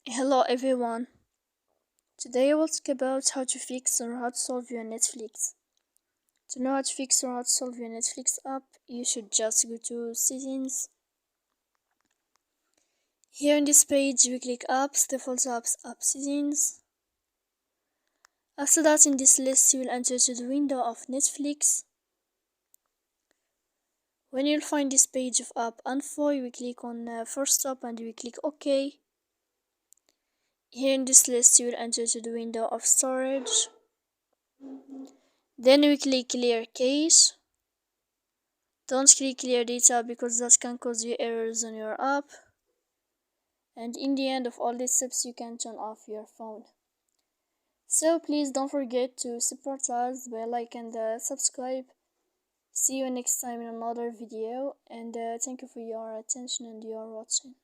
Hello everyone. Today I will talk about how to fix or how to solve your Netflix. To know how to fix or how to solve your Netflix app, you should just go to settings. Here in this page, we click apps, default apps, app settings. After that, in this list, you will enter to the window of Netflix. When you'll find this page of app info, you will click on first stop and you will click OK. Here in this list, you will enter to the window of storage. Then we click clear cache. Don't click clear data because that can cause you errors on your app. And in the end of all these steps, you can turn off your phone. So please don't forget to support us by like and subscribe. See you next time in another video, and thank you for your attention and your watching.